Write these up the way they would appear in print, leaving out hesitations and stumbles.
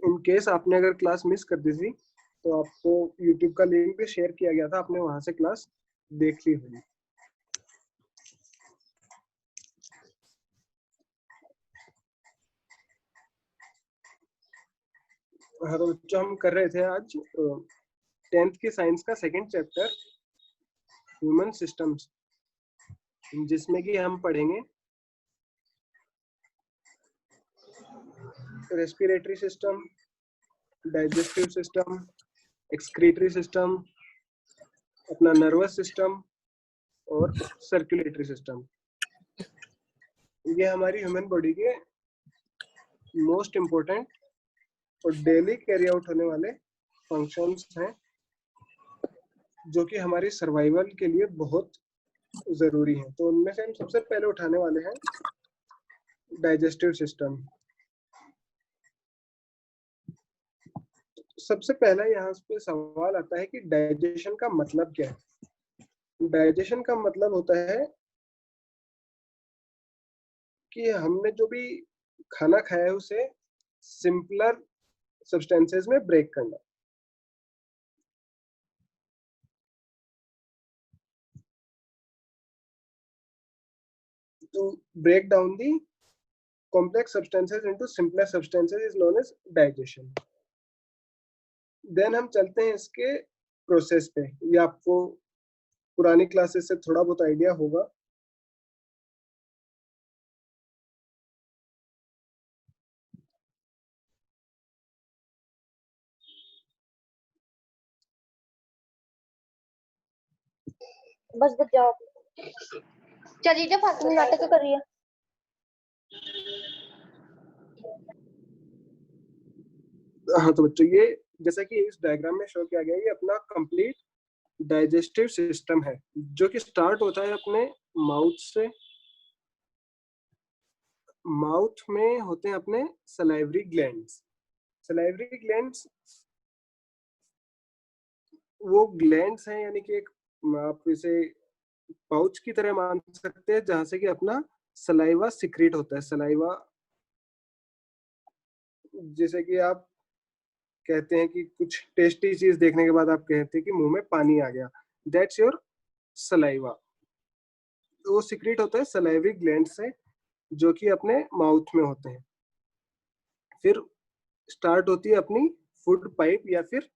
In case आपने अगर class miss कर दी थी तो आपको यूट्यूब का लिंक भी शेयर किया गया था, आपने वहां से क्लास देख ली होगी। हाँ तो जो हम कर रहे थे आज 10th की साइंस का सेकंड चैप्टर ह्यूमन सिस्टम्स, जिसमें कि हम पढ़ेंगे respiratory system, digestive system, excretory system, अपना नर्वस सिस्टम और सर्कुलेटरी सिस्टम। ये हमारी ह्यूमन बॉडी के मोस्ट इम्पोर्टेंट और डेली कैरी आउट होने वाले फंक्शंस हैं, जो कि हमारी सर्वाइवल के लिए बहुत जरूरी हैं। तो उनमें से हम सबसे पहले उठाने वाले हैं डाइजेस्टिव सिस्टम। सबसे पहला यहाँ पे सवाल आता है कि डाइजेशन का मतलब क्या है। डाइजेशन का मतलब होता है कि हमने जो भी खाना खाया है उसे सिंपलर सब्सटेंसेस में ब्रेक करना। To break down the complex substances into simpler substances is known as digestion. Then हम चलते हैं इसके प्रोसेस पे। ये आपको पुरानी क्लासेस से थोड़ा बहुत आइडिया होगा। बस बच जाओ, चलिए जो फालतू में नाटक कर रही है। हाँ तो बच्चों, ये जैसा कि इस डायग्राम में शो किया गया, ये अपना कंप्लीट डाइजेस्टिव सिस्टम है, जो कि स्टार्ट होता है अपने माउथ से। माउथ में होते हैं अपने सलाइवरी ग्लैंड्स। सलाइवरी ग्लैंड्स वो ग्लैंड्स हैं, यानी कि एक आप इसे पाउच की तरह मान सकते हैं, जहां से कि अपना सलाइवा सिक्रीट होता है। सलाइवा जैसे कि आप कहते हैं कि कुछ टेस्टी चीज देखने के बाद आप कहते हैं कि मुंह में पानी आ गया, दैट्स योर सलाइवा। तो वो सिक्रीट होता है सलाइवरी ग्लैंड से, जो कि अपने माउथ में होते हैं। फिर स्टार्ट होती है अपनी फूड पाइप या फिर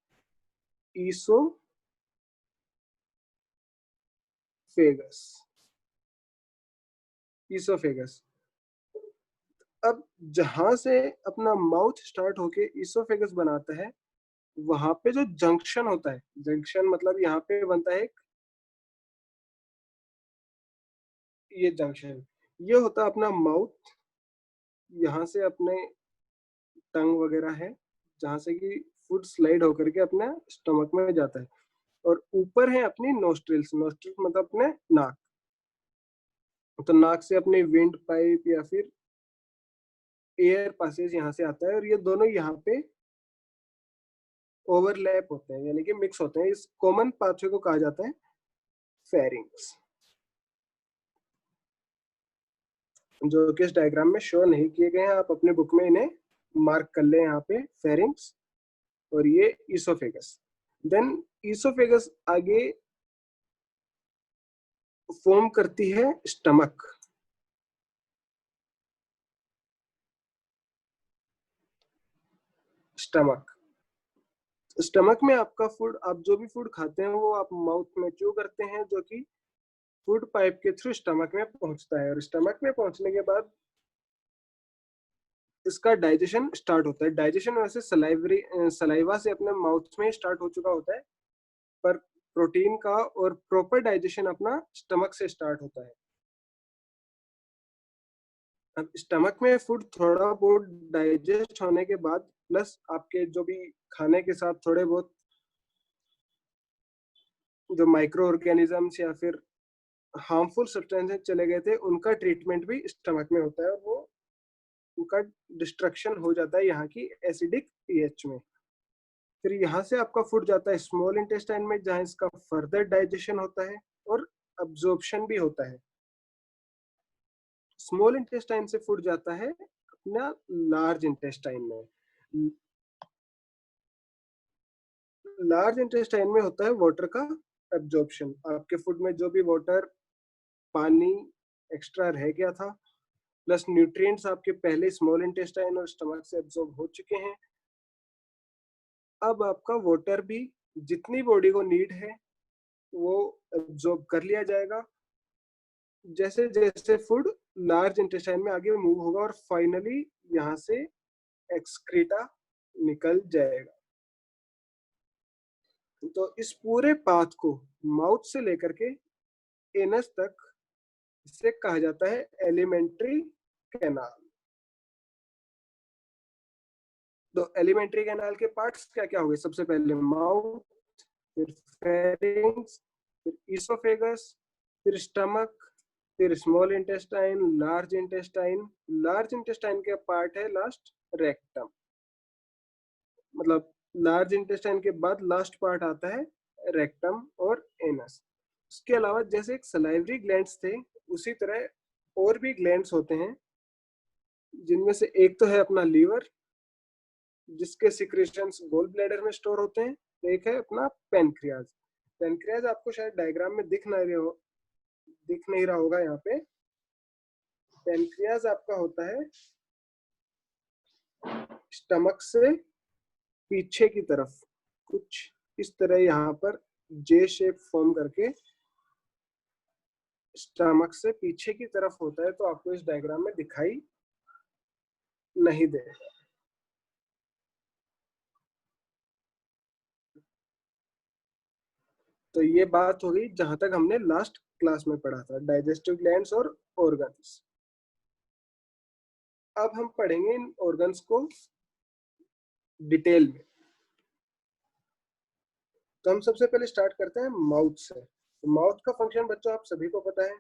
ईसोफेगस। अब जहां से अपना माउथ स्टार्ट होके ईसोफेगस बनाता है, वहां पे जो जंक्शन होता है, जंक्शन मतलब यहाँ पे बनता है ये जंक्शन, ये होता है अपना माउथ। यहाँ से अपने टंग वगैरह है, जहां से कि फूड स्लाइड होकर के अपने स्टमक में जाता है। और ऊपर है अपनी नोस्ट्रिल्स। नोस्ट्रिल्स मतलब अपने नाक। तो नाक से अपनी विंड पाइप या फिर एयर पासेज यहाँ से आता है, और ये दोनों यहाँ पे ओवरलैप होते हैं, यानी कि मिक्स होते हैं। इस कॉमन पाथवे को कहा जाता है फेरिंग्स, जो कि इस डायग्राम में शो नहीं किए गए हैं। आप अपने बुक में इन्हें मार्क कर लें, यहाँ पे फेरिंग्स और ये ईसोफेगस। देन ईसोफेगस आगे फॉर्म करती है स्टमक। स्टमक में आपका फूड, आप जो भी फूड खाते हैं वो आप माउथ में च्यू करते हैं, जो कि फूड पाइप के थ्रू स्टमक में पहुंचता है। और स्टमक में पहुंचने के बाद इसका डाइजेशन स्टार्ट होता है। डाइजेशन वैसे सलाइवा से अपने माउथ में स्टार्ट हो चुका होता है, पर प्रोटीन का और प्रॉपर डाइजेशन अपना स्टमक से स्टार्ट होता है। अब स्टमक में फूड थोड़ा बहुत डाइजेस्ट होने के बाद, प्लस आपके जो भी खाने के साथ थोड़े बहुत जो माइक्रो ऑर्गेनिजम्स या फिर हार्मफुल सब्सटेंसेस चले गए थे, उनका ट्रीटमेंट भी स्टमक में होता है, और वो उनका डिस्ट्रक्शन हो जाता है यहाँ की एसिडिक पीएच में। फिर यहाँ से आपका फूड जाता है स्मॉल इंटेस्टाइन में, जहाँ इसका फर्दर डाइजेशन होता है और अब्जॉर्प्शन भी होता है। स्मॉल इंटेस्टाइन से फूड जाता है अपना लार्ज इंटेस्टाइन में। लार्ज इंटेस्टाइन में होता है वाटर का एब्जॉर्प्शन। आपके फूड में जो भी वाटर, पानी एक्स्ट्रा रह गया था, प्लस न्यूट्रिएंट्स आपके पहले स्मॉल इंटेस्टाइन और स्टमक से एब्जॉर्ब हो चुके हैं, अब आपका वाटर भी जितनी बॉडी को नीड है वो एब्जॉर्ब कर लिया जाएगा। जैसे जैसे फूड लार्ज इंटेस्टाइन में आगे मूव होगा और फाइनली यहाँ से एक्सक्रीटा निकल जाएगा। तो इस पूरे पाथ को माउथ से लेकर के एनस तक इसे कहा जाता है एलिमेंट्री कैनाल। तो एलिमेंट्री कैनाल के पार्ट्स क्या क्या हो गए? सबसे पहले माउथ, फिर फेरिंग्स, फिर ईसोफेगस, फिर स्टमक, फिर small intestine, large intestine. Large intestine के पार्ट है लास्ट रेक्टम, मतलब लार्ज इंटेस्टाइन के बाद लास्ट पार्ट आता है रेक्टम और एनस। उसके अलावा जैसे एक सलाइवरी ग्लैंड्स थे, उसी तरह और भी ग्लैंड्स होते हैं, जिनमें से एक तो है अपना लीवर, जिसके सिक्रेशंस गोल ब्लैडर में स्टोर होते हैं। एक है अपना पेनक्रियाज। पेनक्रियाज आपको शायद डायग्राम में दिख नहीं रहा होगा यहाँ पे। पेनक्रियाज आपका होता है स्टमक से पीछे की तरफ, कुछ इस तरह यहाँ पर जे शेप फॉर्म करके स्टमक से पीछे की तरफ होता है, तो आपको इस डायग्राम में दिखाई नहीं देगा। तो ये बात हो गई जहां तक हमने लास्ट क्लास में पढ़ा था, डाइजेस्टिव ग्लैंड्स और ऑर्गन्स। अब हम पढ़ेंगे इन ऑर्गन्स को डिटेल में। तो हम सबसे पहले स्टार्ट करते हैं माउथ से। तो माउथ का फंक्शन बच्चों आप सभी को पता है।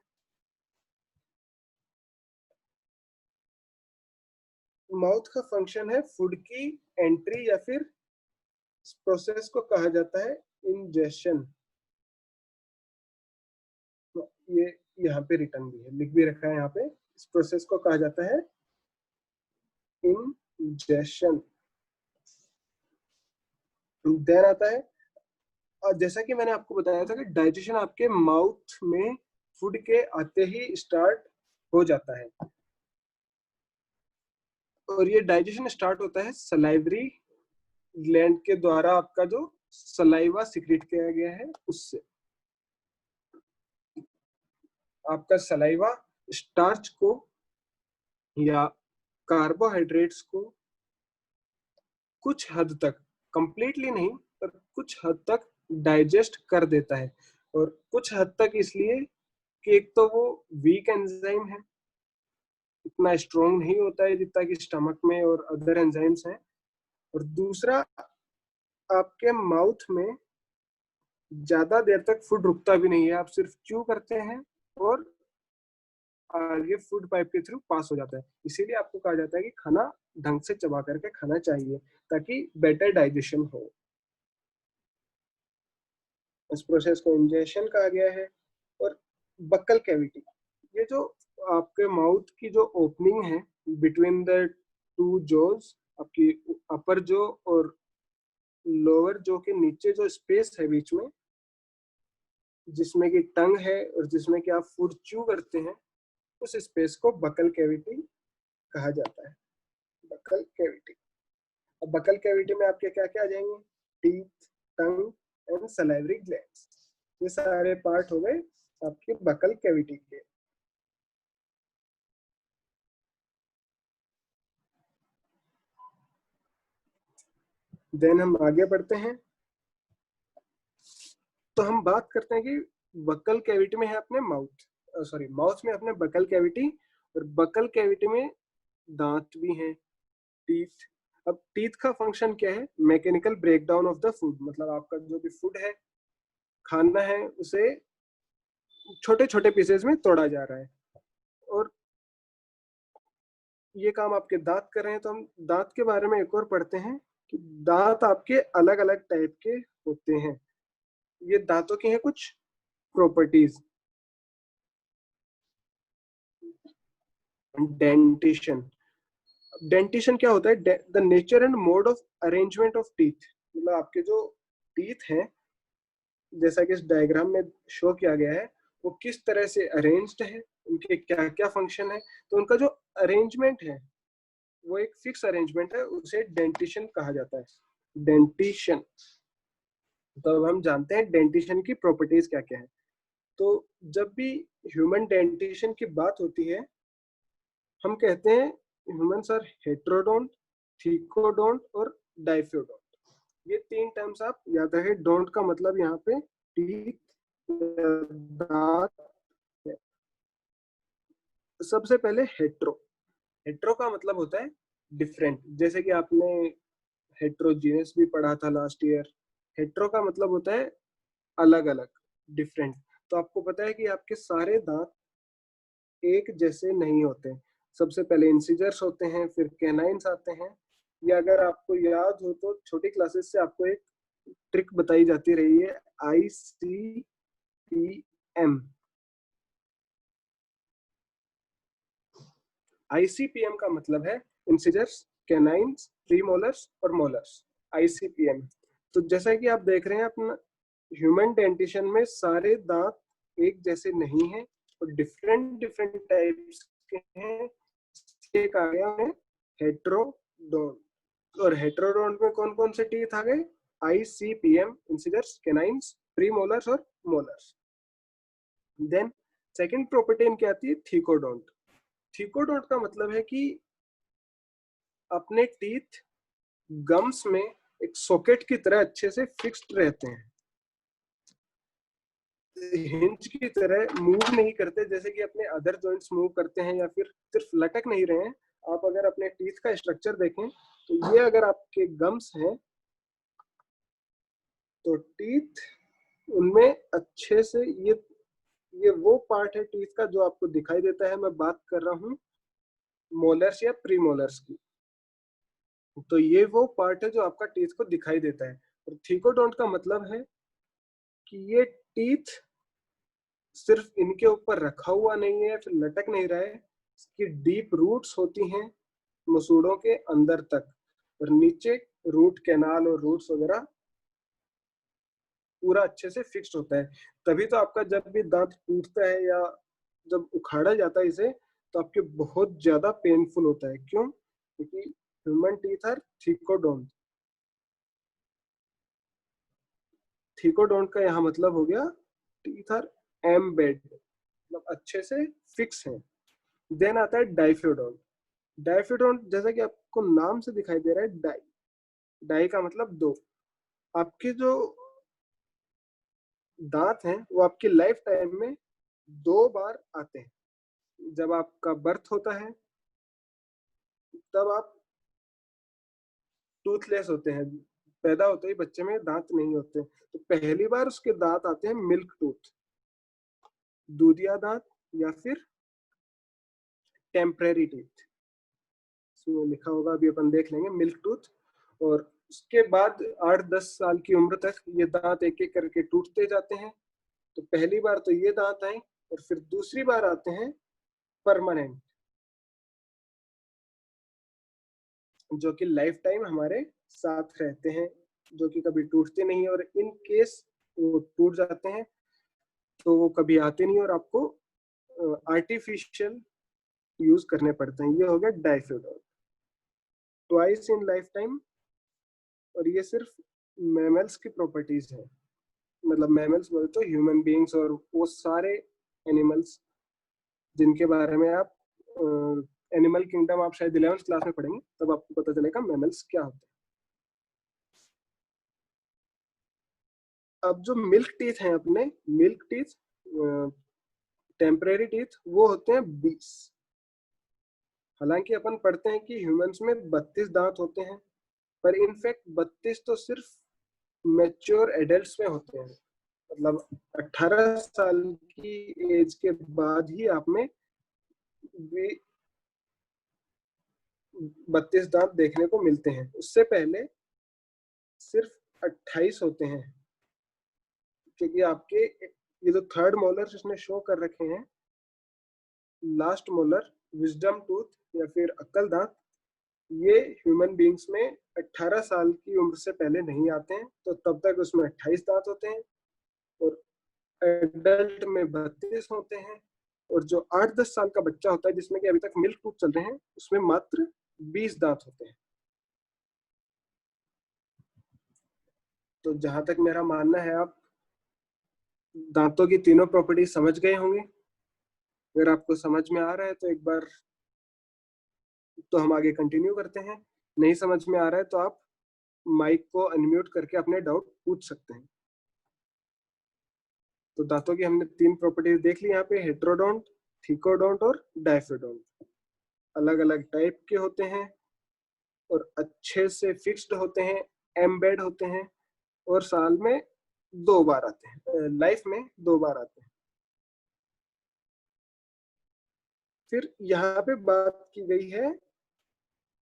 माउथ का फंक्शन है फूड की एंट्री, या फिर इस प्रोसेस को कहा जाता है इंजेशन। तो ये यहाँ पे रिटर्न भी है, लिख भी रखा है यहाँ पे। इस प्रोसेस को कहा जाता है इंजेशन। देन आता है, और जैसा कि मैंने आपको बताया था कि डाइजेशन आपके माउथ में फूड के आते ही स्टार्ट हो जाता है, और ये डाइजेशन स्टार्ट होता है सलाइवरी ग्लैंड के द्वारा। आपका जो सलाइवा सिक्रेट किया गया है उससे आपका सलाइवा स्टार्च को या कार्बोहाइड्रेट्स को कुछ हद तक, कंप्लीटली नहीं पर कुछ हद तक डाइजेस्ट कर देता है। और कुछ हद तक इसलिए कि एक तो वो वीक एंजाइम है, इतना स्ट्रॉन्ग नहीं होता है जितना कि स्टमक में और अदर एंजाइम्स हैं। और दूसरा, आपके माउथ में ज्यादा देर तक फूड रुकता भी नहीं है, आप सिर्फ च्यू करते हैं और आगे फूड पाइप के थ्रू पास हो जाता है। इसीलिए आपको कहा जाता है कि खाना ढंग से चबा करके खाना चाहिए ताकि बेटर डाइजेशन हो। इस प्रोसेस को इंजेशन कहा गया है। और बक्कल कैविटी, ये जो आपके माउथ की जो ओपनिंग है बिटवीन द टू जोज, आपकी अपर जो और लोअर जो के नीचे जो स्पेस है बीच में, जिसमें कि टंग है और जिसमें कि आप फूड च्यू करते हैं, उस स्पेस को बक्कल कैविटी कहा जाता है। Buccal cavity. अब बक्कल कैविटी में आपके क्या क्या आ जाएंगे? Teeth, tongue and salivary glands. ये सारे पार्ट हो गए आपके बक्कल कैविटी के। देन हम आगे बढ़ते हैं। तो हम बात करते हैं कि बक्कल कैविटी में है अपने माउथ में अपने बक्कल कैविटी, और बक्कल कैविटी में दांत भी हैं, टीथ। अब टीथ का फंक्शन क्या है? Mechanical breakdown of the food, मतलब आपका जो भी फूड है, खाना है, उसे छोटे छोटे पीसेस में तोड़ा जा रहा है, और ये काम आपके दांत कर रहे हैं। तो हम दांत के बारे में एक और पढ़ते हैं कि दांत आपके अलग अलग टाइप के होते हैं। ये दांतों की हैं कुछ प्रॉपर्टीज। डेंटिशन। डेंटिशन क्या होता है? The nature and mode of arrangement of teeth, मतलब आपके जो टीथ हैं, जैसा कि इस डायग्राम में शो किया गया है, वो किस तरह से अरेंज्ड है, उनके क्या क्या फंक्शन है। तो उनका जो अरेंजमेंट है वो एक फिक्स अरेंजमेंट है, उसे डेंटिशन कहा जाता है, डेंटिशन। तो अब हम जानते हैं डेंटिशन की प्रॉपर्टीज क्या क्या है। तो जब भी ह्यूमन डेंटिशन की बात होती है, हम कहते हैं ह्यूमंस आर हेट्रोडोंट, थीकोडोंट और डाइफोडोंट। ये तीन टर्म्स आप याद रखें। डोंट का मतलब यहाँ पे टीथ, दांत है। सबसे पहले हेट्रो, हेट्रो का मतलब होता है डिफरेंट, जैसे कि आपने हेट्रोजीनियस भी पढ़ा था लास्ट ईयर। हेट्रो का मतलब होता है अलग अलग, डिफरेंट। तो आपको पता है कि आपके सारे दांत एक जैसे नहीं होते। सबसे पहले इंसिजर्स होते हैं, फिर कैनाइन्स आते हैं। या अगर आपको याद हो तो छोटी क्लासेस से आपको एक ट्रिक बताई जाती रही है, ICPM। ICPM का मतलब है इंसिजर्स, कैनाइन्स, प्रीमोलर्स और मोलर्स। ICPM। तो जैसा कि आप देख रहे हैं, अपना ह्यूमन डेंटिशन में सारे दांत एक जैसे नहीं है और डिफरेंट डिफरेंट टाइप्स के हैं। एक आ गया है हेट्रोडोंट। और हेट्रोडोंट में कौन कौन से टीथ आ गए? ICPM, इंसिजर्स, कैनाइन्स, प्रीमोलर्स और मोलर्स। देन सेकंड प्रॉपर्टी इनकी आती है थीकोडोंट। थीकोडोंट का मतलब है कि अपने टीथ गम्स में एक सॉकेट की तरह अच्छे से फिक्स्ड रहते हैं, हिंज की तरह मूव नहीं करते, जैसे कि अपने अदर जॉइंट्स मूव करते हैं, या फिर सिर्फ लटक नहीं रहे हैं। आप अगर अपने टीथ का स्ट्रक्चर देखें तो ये अगर आपके गम्स हैं, तो टीथ उनमें अच्छे से ये वो पार्ट है टीथ का जो आपको दिखाई देता है। मैं बात कर रहा हूँ मोलर्स या प्रीमोलर्स की। तो ये वो पार्ट है जो आपका टीथ को दिखाई देता है। और थीकोडोंट का मतलब है कि ये टीथ सिर्फ इनके ऊपर रखा हुआ नहीं है, फिर लटक नहीं रहा है। इसकी डीप रूट्स होती हैं मसूड़ों के अंदर तक, और नीचे रूट कैनाल और रूट्स वगैरह पूरा अच्छे से फिक्स्ड होता है। तभी तो आपका जब भी दांत टूटता है या जब उखाड़ा जाता है इसे, तो आपके बहुत ज्यादा पेनफुल होता है। क्यों? क्योंकि human teeth are thecodont. Thecodont का यहाँ मतलब हो गया टीथ आर एम्बेड, मतलब अच्छे से फिक्स है। देन आता है डाइफोडोंट। डाइफोडोंट जैसा कि आपको नाम से दिखाई दे रहा है, डाई, डाई का मतलब दो। आपके जो दांत हैं वो आपकी लाइफ टाइम में दो बार आते हैं। जब आपका बर्थ होता है तब आप टूथलेस होते हैं, पैदा होते ही बच्चे में दांत नहीं होते। तो पहली बार उसके दांत आते हैं मिल्क टूथ, दूधिया दांत, या फिर टेम्परेरी टीथ। इसमें लिखा होगा, अभी अपन देख लेंगे, मिल्क टूथ। और उसके बाद 8-10 साल की उम्र तक ये दांत एक एक करके टूटते जाते हैं। तो पहली बार तो ये दांत आए, और फिर दूसरी बार आते हैं परमानेंट, जो कि लाइफ टाइम हमारे साथ रहते हैं, जो कि कभी टूटते नहीं। और इन केस वो टूट जाते हैं तो वो कभी आते नहीं, और आपको आर्टिफिशियल यूज करने पड़ते हैं। ये हो गया diphyodont, twice in life time. और ये सिर्फ मैमल्स की प्रॉपर्टीज है, मतलब मैमल्स बोले तो ह्यूमन बीइंग्स और वो सारे एनिमल्स जिनके बारे में आप एनिमल किंगडम आप शायद 11th क्लास में पढ़ेंगे, तब आपको पता चलेगा मैमल्स क्या होते हैं। अब जो मिल्क टीथ हैं अपने, मिल्क टीथ, टेम्परेरी टीथ, वो होते हैं 20। हालांकि अपन पढ़ते हैं कि ह्यूमंस में 32 दांत होते हैं, पर इनफैक्ट 32 तो सिर्फ मैच्योर एडल्ट्स में होते हैं। मतलब 18 साल की एज के बाद ही आप में 32 दांत देखने को मिलते हैं। उससे पहले सिर्फ 28 होते हैं, क्योंकि आपके ये जो थर्ड मोलर इसने शो कर रखे हैं, लास्ट मोलर, विजडम टूथ या फिर अक्कल दांत, ये ह्यूमन बींग्स में 18 साल की उम्र से पहले नहीं आते हैं, तो तब तक उसमें 28 दांत होते हैं, और एडल्ट में 32 होते हैं, और जो 8-10 साल का बच्चा होता है जिसमें कि अभी तक मिल्क टूथ चल रहे हैं, उसमें मात्र 20 दांत होते हैं। तो जहां तक मेरा मानना है, आप दांतों की तीनों प्रॉपर्टी समझ गए होंगे। अगर आपको समझ में आ रहा है तो एक बार तो हम आगे कंटिन्यू करते हैं, नहीं समझ में आ रहा है तो आप माइक को अनम्यूट करके अपने डाउट पूछ सकते हैं। तो दांतों की हमने 3 प्रॉपर्टीज देख ली यहाँ पे, हेट्रोडोंट, थिकोडोंट और डायफोडोंट। अलग अलग टाइप के होते हैं और अच्छे से फिक्स्ड होते हैं, एम्बेड होते हैं, और साल में 2 बार आते हैं, लाइफ में 2 बार आते हैं। फिर यहाँ पे बात की गई है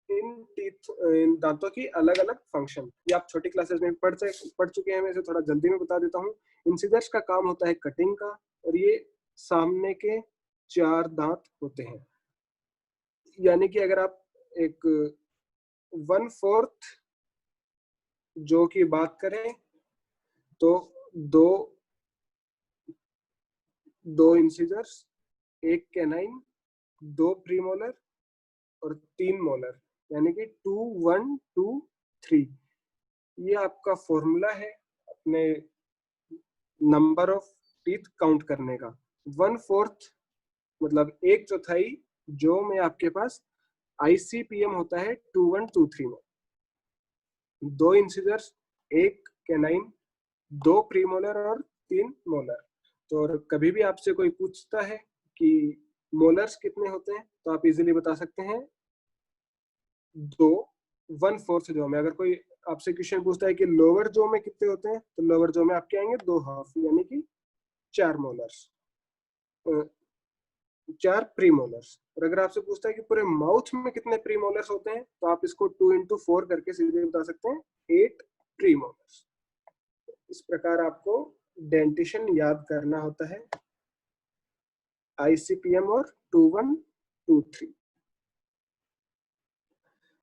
इन दांतों की अलग अलग फंक्शन। ये आप छोटी क्लासेस में पढ़ चुके हैं, मैं इसे थोड़ा जल्दी में बता देता हूँ। इंसिजर्स का काम होता है कटिंग का, और ये सामने के 4 दांत होते हैं। यानी कि अगर आप एक 1/4 जो की बात करें तो दो दो इंसिजर्स, एक कैनाइन, 2 प्रीमोलर और 3 मोलर, यानी कि 2 1 2 3। ये आपका फॉर्मूला है अपने नंबर ऑफ टीथ काउंट करने का। 1/4 मतलब 1/4 जो में आपके पास ICPM होता है 2123 में। 2 इंसिजर्स, एक कैनाइन, 2 प्रीमोलर और 3 मोलर। तो और कभी भी आपसे कोई पूछता है कि मोलर्स कितने होते हैं, तो आप इजीली बता सकते हैं 2 1/4 जो में। अगर कोई आपसे क्वेश्चन पूछता है कि लोअर जो में कितने होते हैं, तो लोअर जो में आपके आएंगे 2 हाफ, यानी कि 4 मोलर्स, 4 प्रीमोलर्स। और अगर आपसे पूछता है कि पूरे माउथ में कितने प्रीमोलर्स होते हैं, तो आप इसको 2 into 4 करके सीधे बता सकते हैं 8 प्रीमोलर्स। इस प्रकार आपको डेंटिशन याद करना होता है, ICPM और 2123।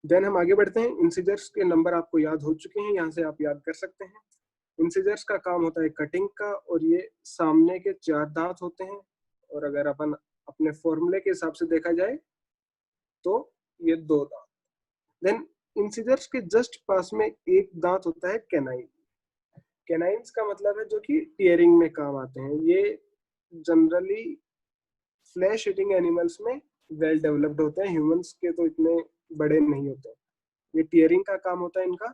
देन हम आगे बढ़ते हैं। इंसिजर्स के नंबर आपको याद हो चुके हैं, यहाँ से आप याद कर सकते हैं। इंसिजर्स का काम होता है कटिंग का, और ये सामने के 4 दांत होते हैं। और अगर अपन अपने फॉर्मूले के हिसाब से देखा जाए तो ये 2 दांत। देन इंसिजर्स के जस्ट पास में एक दांत होता है कैनाइन। कैनाइन्स का मतलब है जो कि टीयरिंग में काम आते हैं। ये जनरली फ्लैश ईटिंग एनिमल्स में वेल डेवलप्ड होते हैं, ह्यूमंस के तो इतने बड़े नहीं होते। ये टीयरिंग का काम होता है इनका,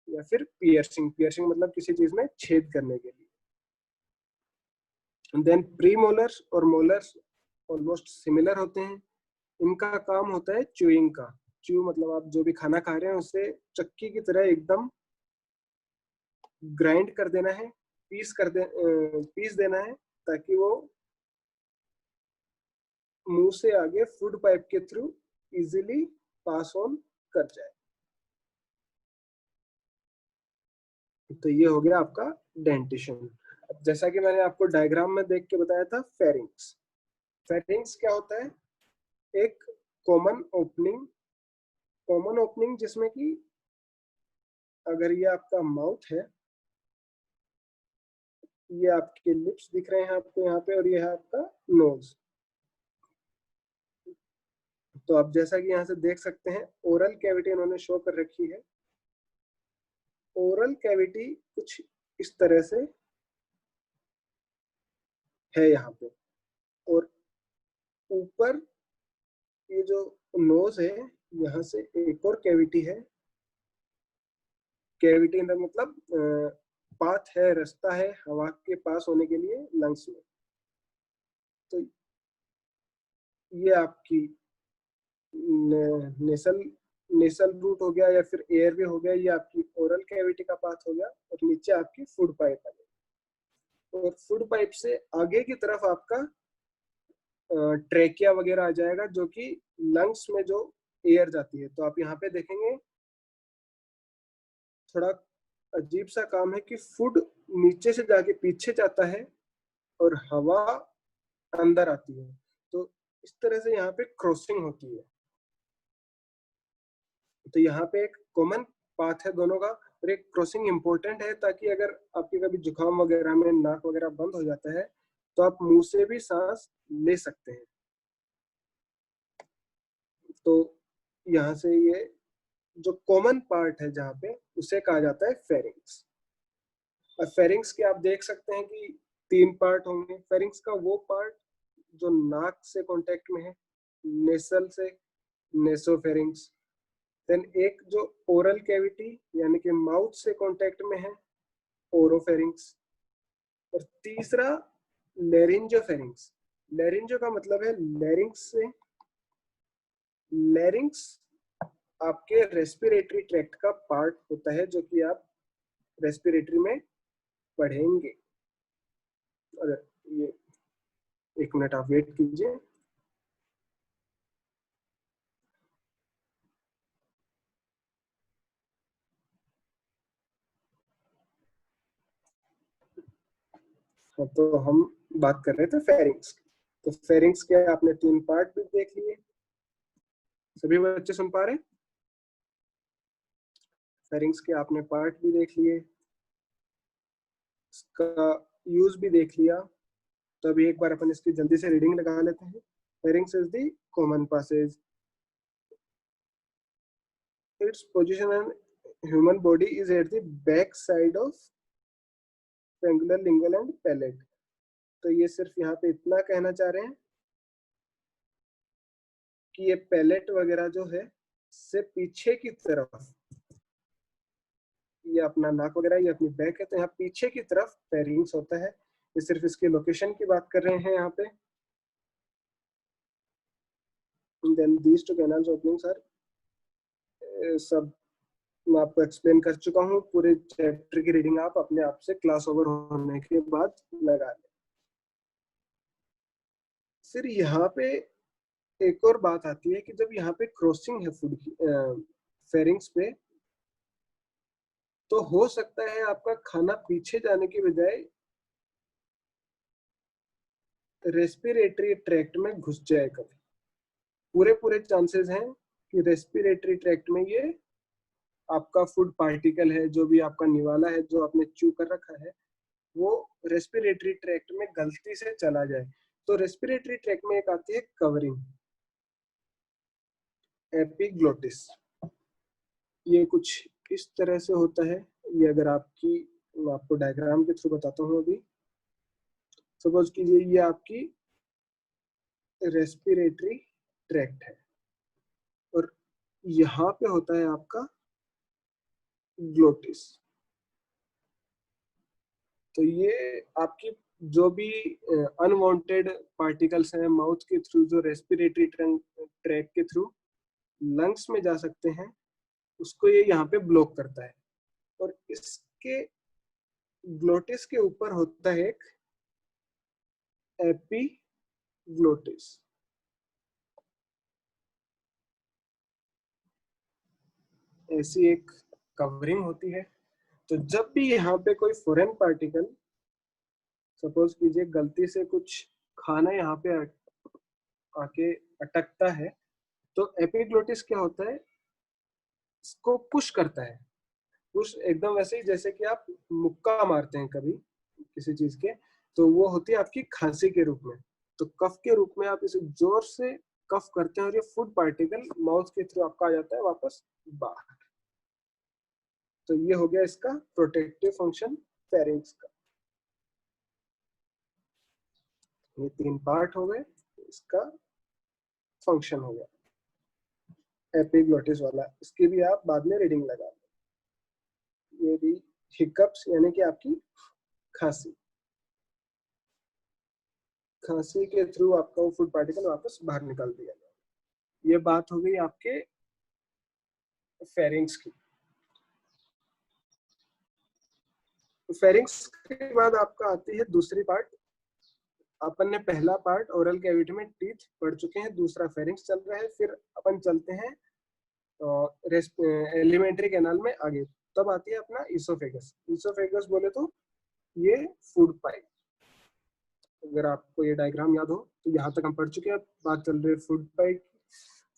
या फिर पियर्सिंग। पियर्सिंग मतलब किसी चीज में छेद करने के लिए। देन प्रीमोलर्स और मोलर्स ऑलमोस्ट सिमिलर होते हैं। इनका काम होता है च्यूइंग का। च्यू मतलब आप जो भी खाना खा रहे हैं उसे चक्की की तरह एकदम ग्राइंड कर देना है, पीस देना है, ताकि वो मुंह से आगे फूड पाइप के थ्रू इजीली पास ऑन कर जाए। तो ये हो गया आपका डेंटिशन। जैसा कि मैंने आपको डायग्राम में देख के बताया था, फेरिंग्स। फेरिंग्स क्या होता है? एक कॉमन ओपनिंग जिसमें कि अगर ये आपका माउथ है, ये आपके लिप्स दिख रहे हैं आपको यहाँ पे, और ये है आपका नोज। तो आप जैसा कि यहाँ से देख सकते हैं, ओरल कैविटी इन्होंने शो कर रखी है। ओरल कैविटी कुछ इस तरह से है यहाँ पे, और ऊपर ये जो नोज है, यहाँ से एक और कैविटी है। कैविटी मतलब पाथ है, रास्ता है हवा के पास होने के लिए लंग्स में। तो ये आपकी नेसल नेसल रूट हो गया, या फिर एयरवे हो गया। ये आपकी ओरल कैविटी का पाथ हो गया, और नीचे आपकी फूड पाइप आ गई। और फूड पाइप से आगे की तरफ आपका ट्रेकिया वगैरह आ जाएगा, जो कि लंग्स में जो एयर जाती है। तो आप यहाँ पे देखेंगे थोड़ा अजीब सा काम है कि फूड नीचे से जाके पीछे जाता है और हवा अंदर आती है। तो इस तरह से यहाँ पे क्रॉसिंग होती है। तो यहाँ पे एक कॉमन पाथ है दोनों का, और एक क्रॉसिंग इंपॉर्टेंट है, ताकि अगर आपके कभी जुकाम वगैरह में नाक वगैरह बंद हो जाता है तो आप मुंह से भी सांस ले सकते हैं। तो यहाँ से ये जो कॉमन पार्ट है जहाँ पे, उसे कहा जाता है फेरिंग्स। और फेरिंग्स के आप देख सकते हैं कि 3 पार्ट होंगे। फेरिंग्स का वो पार्ट जो नाक से कांटेक्ट में है, नेसल से नेसोफेरिंग्स। देन एक जो ओरल कैविटी यानी कि माउथ से कांटेक्ट में है, ओरोफेरिंग्स। और तीसरा लेरिंजोफेरिंग्स। लेरिंजो का मतलब है लैरिंग्स से। लैरिंग्स आपके रेस्पिरेटरी ट्रैक्ट का पार्ट होता है, जो कि आप रेस्पिरेटरी में पढ़ेंगे। अगर ये 1 मिनट आप वेट कीजिए। तो हम बात कर रहे थे फेरिंग्स की। तो फेरिंग्स के आपने 3 पार्ट भी देख लिए। सभी बच्चे सुन पा रहे हैं? फेरिंग्स के आपने पार्ट भी देख लिए, इसका यूज भी देख लिया। तो अभी एक बार अपन इसकी जल्दी से रीडिंग लगा लेते हैं। Pharynx is the common passage. Its position in human body is at the back side of triangular lingual and palate. तो ये सिर्फ यहाँ पे इतना कहना चाह रहे हैं कि ये पैलेट वगैरह जो है से पीछे की तरफ, ये अपना नाक वगैरह, ये अपनी बैक है, तो यहाँ पीछे की तरफ फेरिंग्स होता है। ये सिर्फ इसकी लोकेशन की बात कर रहे हैं यहाँ पे। Then these two canals openings are, सब मैं आपको एक्सप्लेन कर चुका हूँ। पूरे चैप्टर की रीडिंग आप अपने आप से क्लास ओवर होने के बाद लगा लें। फिर यहाँ पे एक और बात आती है कि जब यहाँ पे क्रॉसिंग है फूड की फेरिंग्स पे, तो हो सकता है आपका खाना पीछे जाने की बजाय रेस्पिरेटरी ट्रैक्ट में घुस जाए कभी। पूरे पूरे चांसेस हैं कि रेस्पिरेटरी ट्रैक्ट में ये आपका फूड पार्टिकल है, जो भी आपका निवाला है जो आपने च्यू कर रखा है, वो रेस्पिरेटरी ट्रैक्ट में गलती से चला जाए। तो रेस्पिरेटरी ट्रैक्ट में एक आती है कवरिंग, एपिग्लोटिस। ये कुछ इस तरह से होता है। ये अगर मैं आपको डायग्राम के थ्रू बताता हूँ। अभी सपोज कीजिए ये आपकी रेस्पिरेटरी ट्रैक्ट है, और यहाँ पे होता है आपका ग्लोटिस। तो ये आपकी जो भी अनवांटेड पार्टिकल्स हैं माउथ के थ्रू, जो रेस्पिरेटरी ट्रैक के थ्रू लंग्स में जा सकते हैं, उसको ये यहाँ पे ब्लॉक करता है। और इसके ग्लोटिस के ऊपर होता है एक एपिग्लोटिस। ऐसी एक कवरिंग होती है। तो जब भी यहाँ पे कोई फॉरेन पार्टिकल, सपोज कीजिए गलती से कुछ खाना यहाँ पे आके अटकता है, तो एपिग्लोटिस क्या होता है, इसको पुश करता है। पुश एकदम वैसे ही जैसे कि आप मुक्का मारते हैं कभी किसी चीज के, तो वो होती है आपकी खांसी के रूप में। तो कफ के रूप में आप इसे जोर से कफ करते हैं, और ये फूड पार्टिकल माउथ के थ्रू आपका आ जाता है वापस बाहर। तो ये हो गया इसका प्रोटेक्टिव फंक्शन फेरिंग्स का। ये 3 पार्ट हो गए, इसका फंक्शन हो गया एपिग्लोटिस वाला। इसकी भी आप बाद में रीडिंग लगा लें। ये भी हिकअप्स यानी कि आपकी खांसी, खांसी के थ्रू आपका वो फूड पार्टिकल वापस बाहर निकाल दिया जाए। ये बात हो गई आपके फेरिंग्स की। फेरिंग्स के बाद आपका आती है दूसरी पार्ट। अपन ने पहला पार्ट ओरल कैविटी में टीथ पढ़ चुके हैं, दूसरा फेरिंग्स चल रहा है। फिर अपन चलते हैं एलिमेंट्री कैनाल में आगे। तब आती है अपना इसोफेगस। इसोफेगस बोले तो ये फूड पाइप। अगर आपको ये डायग्राम याद हो तो यहाँ तक हम पढ़ चुके हैं। बात चल रही है फूड पाइप।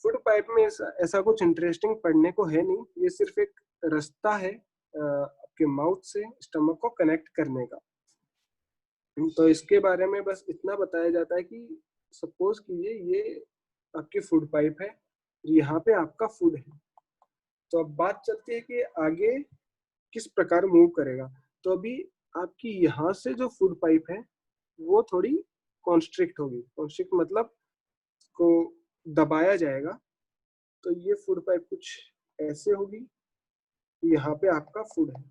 फूड पाइप में ऐसा कुछ इंटरेस्टिंग पढ़ने को है नहीं, ये सिर्फ एक रास्ता है आपके माउथ से स्टमक को कनेक्ट करने का। तो इसके बारे में बस इतना बताया जाता है कि सपोज कीजिए ये आपकी फूड पाइप है, यहाँ पे आपका फूड है। तो अब बात चलती है कि आगे किस प्रकार मूव करेगा। तो अभी आपकी यहाँ से जो फूड पाइप है वो थोड़ी कॉन्स्ट्रिक्ट होगी। कॉन्स्ट्रिक्ट मतलब को दबाया जाएगा। तो ये फूड पाइप कुछ ऐसे होगी, यहाँ पे आपका फूड है।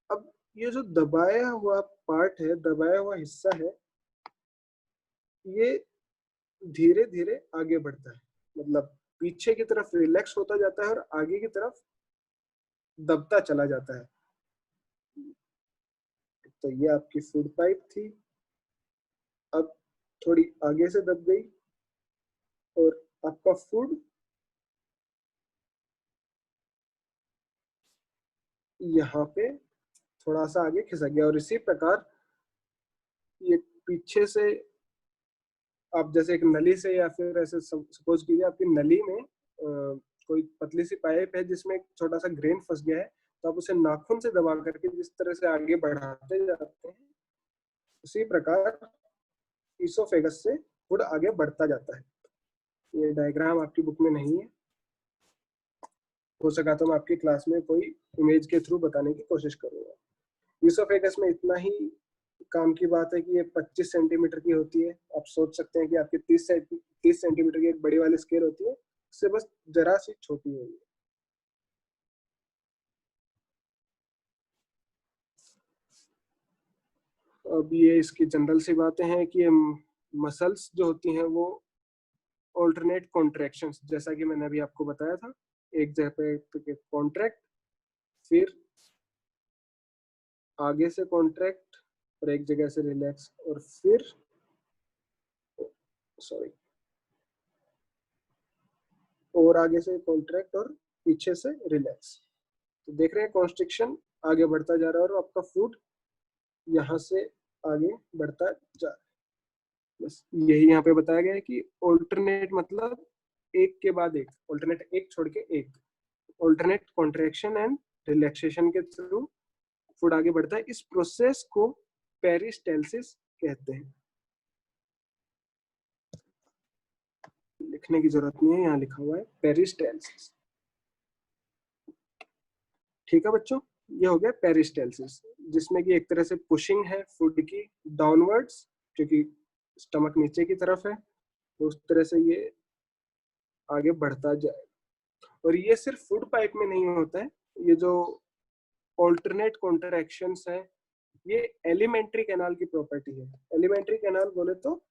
अब ये जो दबाया हुआ पार्ट है, दबाया हुआ हिस्सा है, ये धीरे धीरे आगे बढ़ता है, मतलब पीछे की तरफ रिलैक्स होता जाता है और आगे की तरफ दबता चला जाता है। तो ये आपकी फूड पाइप थी, अब थोड़ी आगे से दब गई और आपका फूड यहाँ पे थोड़ा सा आगे खिसक गया। और इसी प्रकार ये पीछे से आप जैसे एक नली से या फिर ऐसे सपोज कीजिए आपकी नली में कोई पतली सी पाइप है जिसमें एक छोटा सा ग्रेन फंस गया है, तो आप उसे नाखून से दबा करके जिस तरह से आगे बढ़ाते जाते हैं, उसी प्रकार ईसोफेगस से फूड आगे बढ़ता जाता है। ये डायग्राम आपकी बुक में नहीं है, हो सका तो मैं आपकी क्लास में कोई इमेज के थ्रू बताने की कोशिश करूंगा। ईसोफेगस में इतना ही काम की बात है कि ये 25 सेंटीमीटर की होती है। आप सोच सकते हैं कि आपकी 30 सेंटीमीटर की एक बड़ी वाली स्केल होती है, उससे बस जरा सी छोटी है ये। अब ये इसकी जनरल सी बातें हैं कि मसल्स जो होती हैं वो ऑल्टरनेट कॉन्ट्रैक्शंस, जैसा कि मैंने अभी आपको बताया था, एक जगह पे कॉन्ट्रैक्ट, फिर आगे से कॉन्ट्रैक्ट और एक जगह से रिलैक्स, और फिर सॉरी और आगे से कॉन्ट्रैक्ट और पीछे से रिलैक्स। तो देख रहे हैं कॉन्स्ट्रिक्शन आगे बढ़ता जा रहा है और आपका फूड यहाँ से आगे बढ़ता जा रहा है। बस यही यहाँ पे बताया गया है कि ऑल्टरनेट मतलब एक के बाद एक, ऑल्टरनेट एक छोड़ के एक, ऑल्टरनेट कॉन्ट्रैक्शन एंड रिलैक्सेशन के थ्रू फूड आगे बढ़ता है। इस प्रोसेस को पेरिस्टाल्सिस कहते हैं। लिखने की जरूरत नहीं है, यहाँ लिखा हुआ है पेरिस्टाल्सिस। ठीक है बच्चों, ये हो गया पेरिस्टाल्सिस, जिसमें कि एक तरह से पुशिंग है फूड की डाउनवर्ड्स, क्योंकि स्टमक नीचे की तरफ है, तो उस तरह से ये आगे बढ़ता जाए। और ये सिर्फ फूड पाइप में नहीं होता है, ये जो ऑल्टरनेट कॉन्ट्रैक्शंस है ये एलिमेंट्री कैनाल की प्रॉपर्टी है। एलिमेंट्री कैनाल बोले तो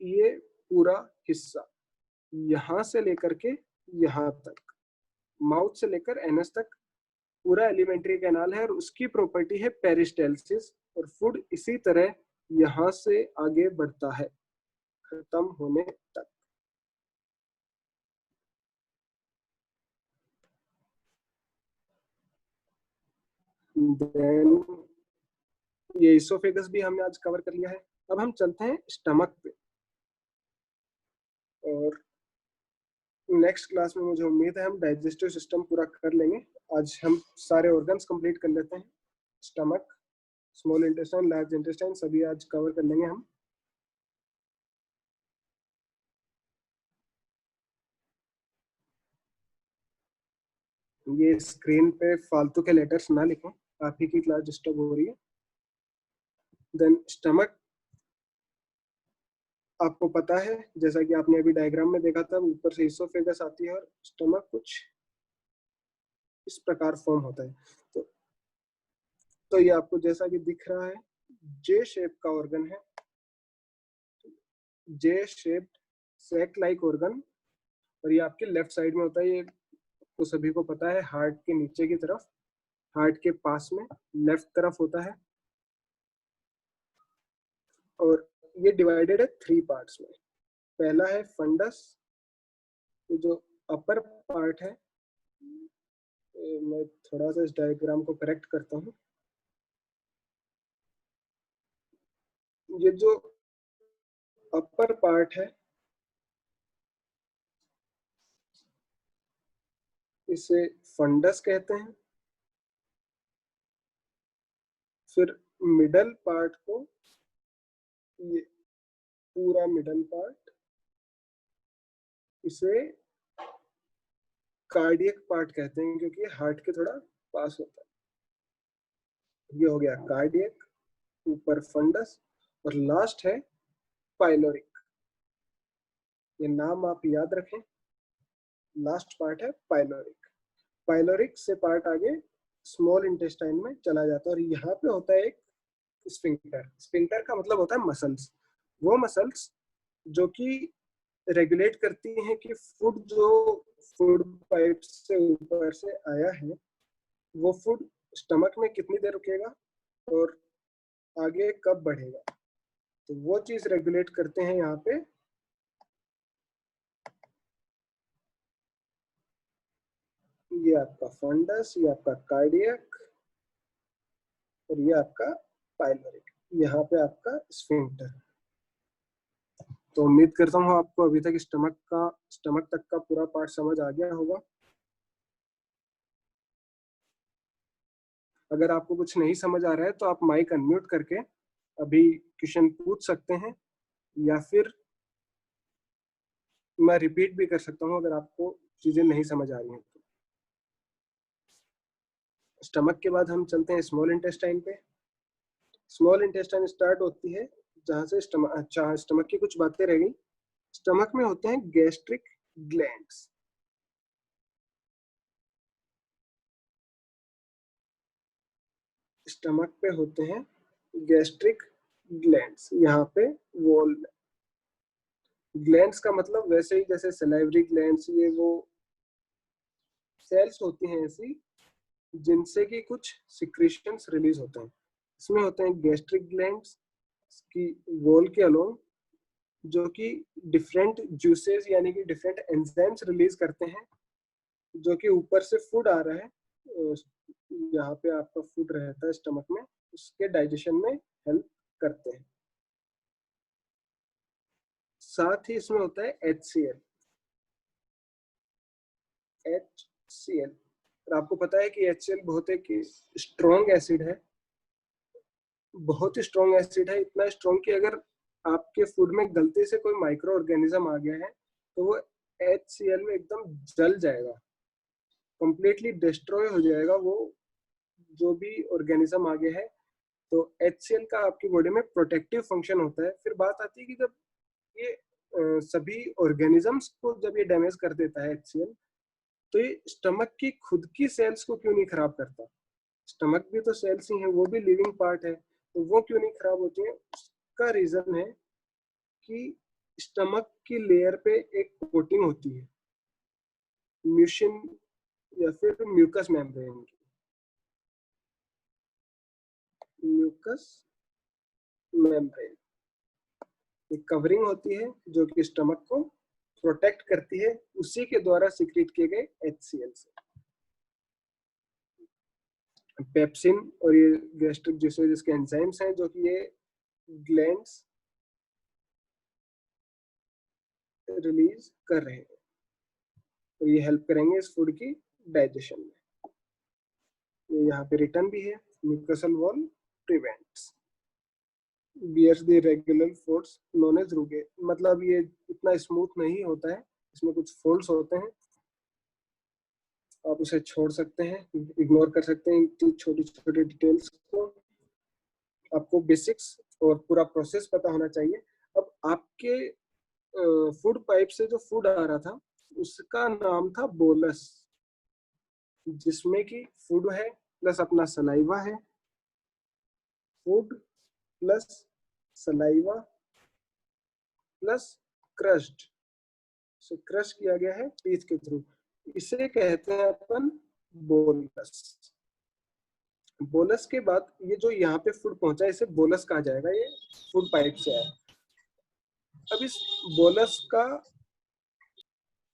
ये पूरा हिस्सा यहाँ से लेकर के यहाँ तक, माउथ से लेकर एनस तक पूरा एलिमेंट्री कैनाल है और उसकी प्रॉपर्टी है पेरिस्टाल्सिस। और फूड इसी तरह यहाँ से आगे बढ़ता है खत्म होने तक। देन ये इसोफेगस भी हमने आज कवर कर लिया है। अब हम चलते हैं स्टमक पे, और नेक्स्ट क्लास में मुझे उम्मीद है हम डाइजेस्टिव सिस्टम पूरा कर लेंगे। आज हम सारे ऑर्गन्स कंप्लीट कर लेते हैं, stomach, small intestine, large intestine सभी आज कवर कर लेंगे हम। ये स्क्रीन पे फालतू के लेटर्स ना लिखें, आप ही की क्लास डिस्टर्ब हो रही है। देन स्टमक आपको पता है, जैसा कि आपने अभी डायग्राम में देखा था, ऊपर से इसोफेगस आती है और स्टमक कुछ इस प्रकार फॉर्म होता है। तो ये आपको जैसा कि दिख रहा है जे शेप का ऑर्गन है, J shaped sac like organ, और ये आपके लेफ्ट साइड में होता है। ये तो सभी को पता है, हार्ट के नीचे की तरफ, हार्ट के पास में लेफ्ट तरफ होता है। और ये डिवाइडेड है 3 पार्ट्स में। पहला है फंडस, जो अपर पार्ट है। मैं थोड़ा सा इस डायग्राम को करेक्ट करता हूँ। ये जो अपर पार्ट है इसे फंडस कहते हैं। फिर मिडल पार्ट को, ये पूरा मिडल पार्ट, इसे कार्डियक पार्ट कहते हैं क्योंकि ये हार्ट के थोड़ा पास होता है। ये हो गया कार्डियक, ऊपर फंडस, और लास्ट है पाइलोरिक। ये नाम आप याद रखें, लास्ट पार्ट है पाइलोरिक। पाइलोरिक से पार्ट आगे स्मॉल इंटेस्टाइन में चला जाता है और यहाँ पे होता है एक स्फिंक्टर। स्फिंक्टर का मतलब होता है मसल्स। वो मसल्स जो कि रेगुलेट करती हैं कि फूड जो फूड पाइप से ऊपर से आया है वो फूड स्टमक में कितनी देर रुकेगा और आगे कब बढ़ेगा, तो वो चीज रेगुलेट करते हैं यहाँ पे ये आपका फंडस, ये आपका कार्डियक और ये आपका पाइलोरिक, यहाँ पे आपका स्फिंक्टर। तो उम्मीद करता हूँ आपको अभी तक स्टमक तक का पूरा पार्ट समझ आ गया होगा। अगर आपको कुछ नहीं समझ आ रहा है तो आप माइक अनम्यूट करके अभी क्वेश्चन पूछ सकते हैं, या फिर मैं रिपीट भी कर सकता हूँ अगर आपको चीजें नहीं समझ आ रही हैं तो। स्टमक के बाद हम चलते हैं स्मॉल इंटेस्टाइन पे। स्मॉल इंटेस्टाइन स्टार्ट होती है जहां से स्टमक की कुछ बातें रह गई। स्टमक में होते हैं गैस्ट्रिक ग्लैंड्स। स्टमक पे होते हैं गैस्ट्रिक ग्लैंड्स, यहाँ पे वॉल। ग्लैंड्स का मतलब वैसे ही जैसे सलाइवरी ग्लैंड्स, ये वो सेल्स होती हैं ऐसी जिनसे कि कुछ सिक्रीशंस रिलीज होते हैं। इसमें होते हैं गैस्ट्रिक ग्लैंड्स की वॉल के अलोंग, जो कि डिफरेंट जूसेस यानी कि डिफरेंट एंजाइम्स रिलीज करते हैं, जो कि ऊपर से फूड आ रहा है, यहाँ पे आपका फूड रहता है स्टमक में, उसके डाइजेशन में हेल्प करते हैं। साथ ही इसमें होता है HCl। HCl, और आपको पता है कि HCl बहुत एक स्ट्रॉन्ग एसिड है, बहुत ही स्ट्रॉन्ग एसिड है, इतना स्ट्रॉन्ग कि अगर आपके फूड में गलती से कोई माइक्रो ऑर्गेनिज्म आ गया है तो वो HCl में एकदम जल जाएगा, कंप्लीटली डिस्ट्रॉय हो जाएगा वो जो भी ऑर्गेनिज्म आ गया है। तो HCl का आपकी बॉडी में प्रोटेक्टिव फंक्शन होता है। फिर बात आती है कि जब ये सभी ऑर्गेनिजम्स को जब ये डैमेज कर देता है HCl, तो ये स्टमक की खुद की सेल्स को क्यों नहीं खराब करता? स्टमक भी तो सेल्स ही है, वो भी लिविंग पार्ट है, तो वो क्यों नहीं खराब होती है? उसका रीजन है कि स्टमक की लेयर पे एक कोटिंग होती है, म्यूसिन या फिर म्यूकस मेम्ब्रेन की। म्यूकस मेम्ब्रेन एक कवरिंग होती है जो कि स्टमक को प्रोटेक्ट करती है, उसी के द्वारा सिक्रीट किए गए HCl से। पेप्सिन और ये गैस्ट्रिक जूसेस जिसके एंजाइम्स हैं जो कि ये ग्लैंड्स रिलीज कर रहे हैं, तो ये हेल्प करेंगे इस फूड की डाइजेशन में। ये यहाँ पे रिटर्न भी है, mucosal wall prevents bears the regular folds known as rugae, मतलब ये इतना स्मूथ नहीं होता है, इसमें कुछ फोल्ड्स होते हैं, आप उसे छोड़ सकते हैं, इग्नोर कर सकते हैं इन छोटी छोटी डिटेल्स को। आपको बेसिक्स और पूरा प्रोसेस पता होना चाहिए। अब आपके फूड पाइप से जो फूड आ रहा था उसका नाम था बोलस, जिसमें कि फूड है प्लस अपना सलाइवा है, food plus saliva plus crushed, से क्रश किया गया है टीथ के थ्रू, इसे कहते हैं अपन बोलस। बोलस के बाद ये जो यहाँ पे फूड पहुंचा इसे बोलस कहा जाएगा, ये फूड पाइप से आया। अब इस बोलस का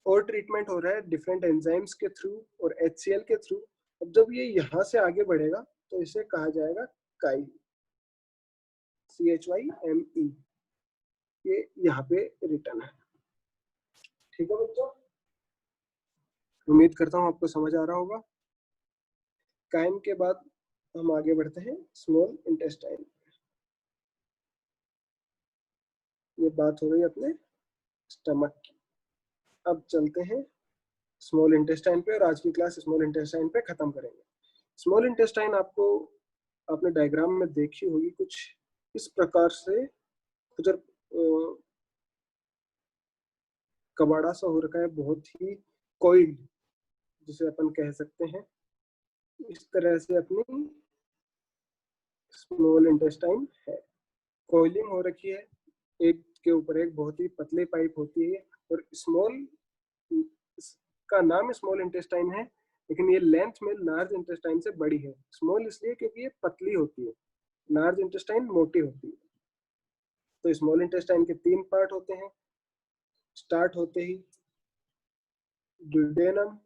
और ट्रीटमेंट हो रहा है डिफरेंट एंजाइम्स के थ्रू और HCl के थ्रू। अब जब ये यहाँ से आगे बढ़ेगा तो इसे कहा जाएगा काइल, CHYME, ये यहाँ पे रिटर्न है। ठीक है बच्चों, उम्मीद करता हूँ आपको समझ आ रहा होगा। काइम के बाद हम आगे बढ़ते हैं स्मॉल इंटेस्टाइन। ये बात हो रही है अपने स्टमक की। अब चलते हैं स्मॉल इंटेस्टाइन पे, और आज की क्लास स्मॉल इंटेस्टाइन पे खत्म करेंगे। स्मॉल इंटेस्टाइन आपने डायग्राम में देखी होगी कुछ इस प्रकार से, कुछ कबाड़ा सा हो रखा है, बहुत ही कोइल्ड, जिसे अपन कह सकते हैं। इस तरह से अपनी स्मॉल इंटेस्टाइन है, कोइलिंग हो रखी है, एक के ऊपर एक बहुत ही पतली पाइप होती है। और स्मॉल का नाम स्मॉल इंटेस्टाइन है, लेकिन ये लेंथ में लार्ज इंटेस्टाइन से बड़ी है। स्मॉल इसलिए क्योंकि ये पतली होती है, लार्ज इंटेस्टाइन मोटी होती है। तो स्मॉल इंटेस्टाइन के 3 पार्ट होते हैं। स्टार्ट होते ही ड्यूडेनम,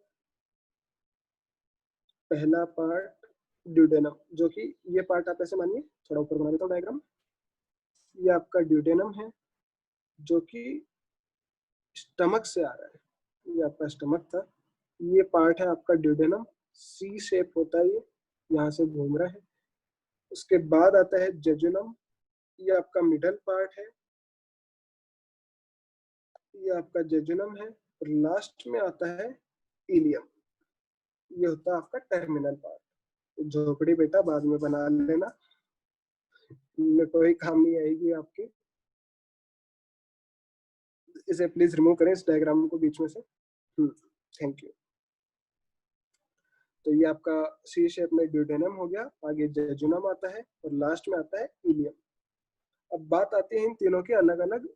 पहला पार्ट ड्यूडेनम, जो कि ये पार्ट आप ऐसे मानिए, थोड़ा ऊपर बना देता हूँ डायग्राम। ये आपका ड्यूडेनम है जो कि स्टमक से आ रहा है, ये आपका स्टमक था। ये पार्ट है आपका ड्यूडेनम, सी शेप होता है, ये यहाँ से घूम रहा है। उसके बाद आता है जेजुनम, ये आपका मिडल पार्ट है, ये आपका जेजुनम है। और लास्ट में आता है इलियम, ये होता है आपका टर्मिनल पार्ट। झोपड़ी बेटा बाद में बना लेना, में कोई काम नहीं आएगी आपके। इसे प्लीज रिमूव करें इस डायग्राम को बीच में से। Thank you. तो ये आपका सी शेप में ड्यूडेनम हो गया, आगे जेजुनम आता है और लास्ट में आता है इलियम। अब बात आती है इन तीनों के अलग अलग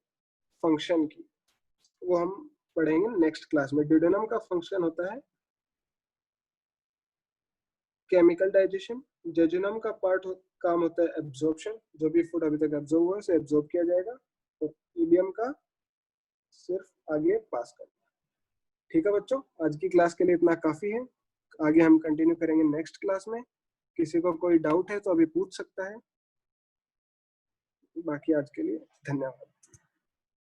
फंक्शन की, वो हम पढ़ेंगे नेक्स्ट क्लास में। ड्यूडेनम का फंक्शन होता है केमिकल डाइजेशन, जेजुनम का काम होता है एब्जॉर्प्शन, जो भी फूड अभी तक एब्जॉर्ब हुआ उसे एब्जॉर्ब किया जाएगा, और इलियम का सिर्फ आगे पास करना। ठीक है बच्चों, आज की क्लास के लिए इतना काफी है। आगे हम कंटिन्यू करेंगे नेक्स्ट क्लास में। किसी को कोई डाउट है तो अभी पूछ सकता है। बाकी आज के लिए धन्यवाद।